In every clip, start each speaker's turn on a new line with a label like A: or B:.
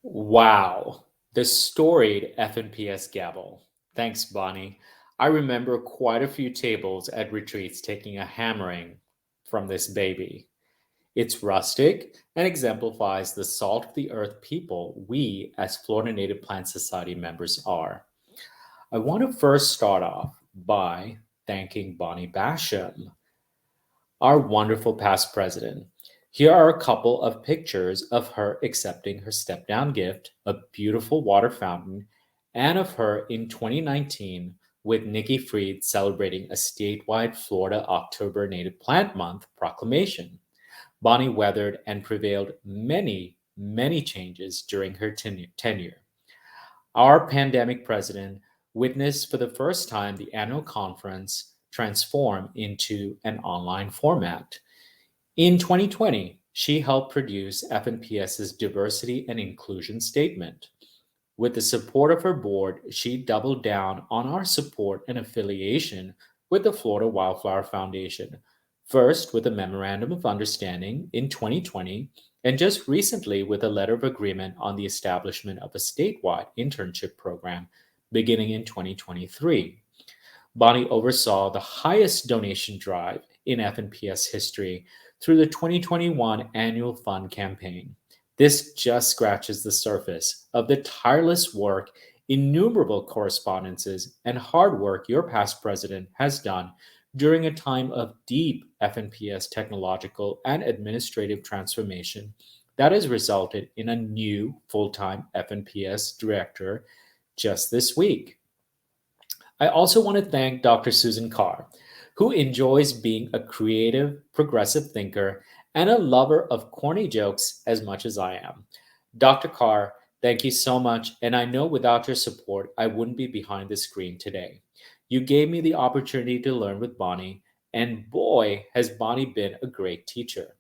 A: Wow, the storied FNPS gavel. Thanks, Bonnie. I remember quite a few tables at retreats taking a hammering from this baby. It's rustic and exemplifies the salt of the earth people we, as Florida Native Plant Society members, are. I want to first start off by thanking Bonnie Basham, our wonderful past president. Here are a couple of pictures of her accepting her step down gift, a beautiful water fountain, and of her in 2019 with Nikki Fried celebrating a statewide Florida October Native Plant Month proclamation. Bonnie weathered and prevailed many changes during her tenure. Our pandemic president witnessed for the first time the annual conference transform into an online format. In 2020, she helped produce FNPS's diversity and inclusion statement. With the support of her board, she doubled down on our support and affiliation with the Florida Wildflower Foundation, first with a memorandum of understanding in 2020, and just recently with a letter of agreement on the establishment of a statewide internship program beginning in 2023. Bonnie oversaw the highest donation drive in FNPS history through the 2021 annual fund campaign. This just scratches the surface of the tireless work, innumerable correspondences, and hard work your past president has done during a time of deep FNPS technological and administrative transformation that has resulted in a new full time FNPS director just this week. I also want to thank Dr. Susan Carr, who enjoys being a creative, progressive thinker and a lover of corny jokes as much as I am. Dr. Carr, thank you so much, and I know without your support, I wouldn't be behind the screen today. You gave me the opportunity to learn with Bonnie, and boy, has Bonnie been a great teacher.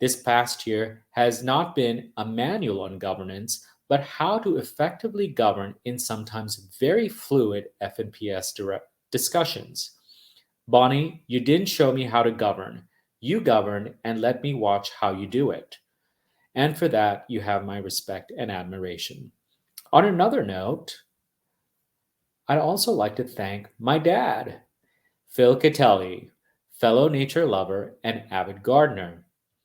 A: This past year has not been a manual on governance, but how to effectively govern in sometimes very fluid FNPS discussions. Bonnie, you didn't show me how to govern. You governed and let me watch how you do it. And for that, you have my respect and admiration. On another note, I'd also like to thank my dad, Phil Catelli, fellow nature lover and avid gardener.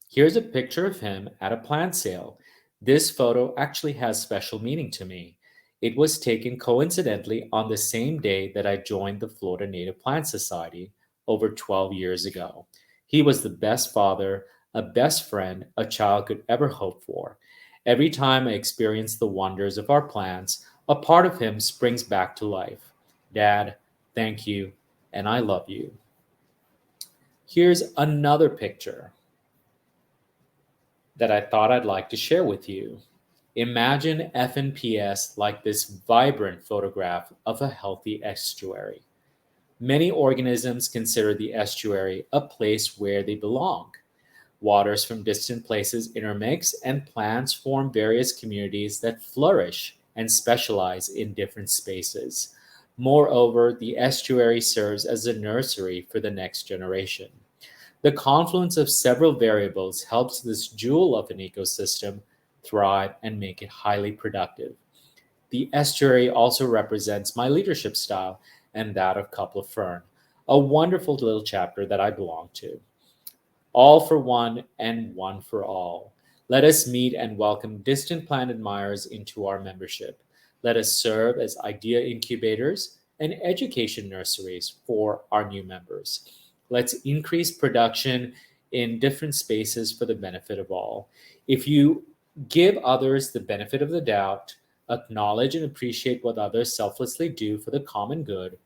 A: Here's a picture of him at a plant sale. This photo actually has special meaning to me. It was taken coincidentally on the same day that I joined the Florida Native Plant Society over 12 years ago. He was the best father, a best friend a child could ever hope for. Every time I experience the wonders of our plants, a part of him springs back to life. Dad, thank you, and I love you. Here's another picture that I thought I'd like to share with you. Imagine FNPS like this vibrant photograph of a healthy estuary. Many organisms consider the estuary a place where they belong. Waters from distant places intermix, and plants form various communities that flourish and specialize in different spaces. Moreover, the estuary serves as a nursery for the next generation. The confluence of several variables helps this jewel of an ecosystem thrive and make it highly productive. The estuary also represents my leadership style and that of Couple of Fern, a wonderful little chapter that I belong to. All for one and one for all. Let us meet and welcome distant plant admirers into our membership. Let us serve as idea incubators and education nurseries for our new members. Let's increase production in different spaces for the benefit of all. If you give others the benefit of the doubt, acknowledge and appreciate what others selflessly do for the common good,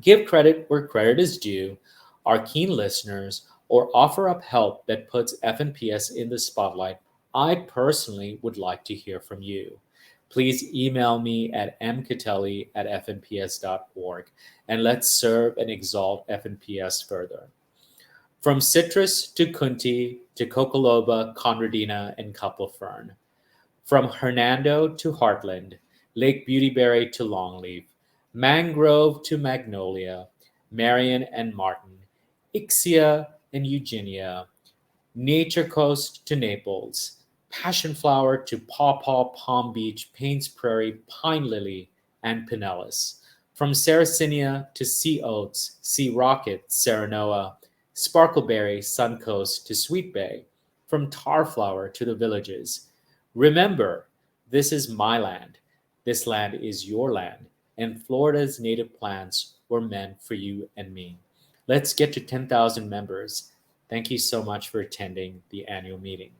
A: give credit where credit is due, are keen listeners, or offer up help that puts FNPS in the spotlight, I personally would like to hear from you. Please email me at mcatelli@fnps.org and let's serve and exalt FNPS further. From citrus to kunti to cocoloba, conradina, and couple fern. From Hernando to Heartland, Lake Beautyberry to Longleaf, Mangrove to Magnolia, Marion and Martin, Ixia and Eugenia, Nature Coast to Naples, passion flower to pawpaw, palm beach, Payne's Prairie, pine lily, and pinellas. From Sarracenia to sea oats, sea rocket, serenoa, sparkleberry, suncoast to sweet bay. From tarflower to the villages. Remember, this is my land. This land is your land, and Florida's native plants were meant for you and me. Let's get to 10,000 members. Thank you so much for attending the annual meeting.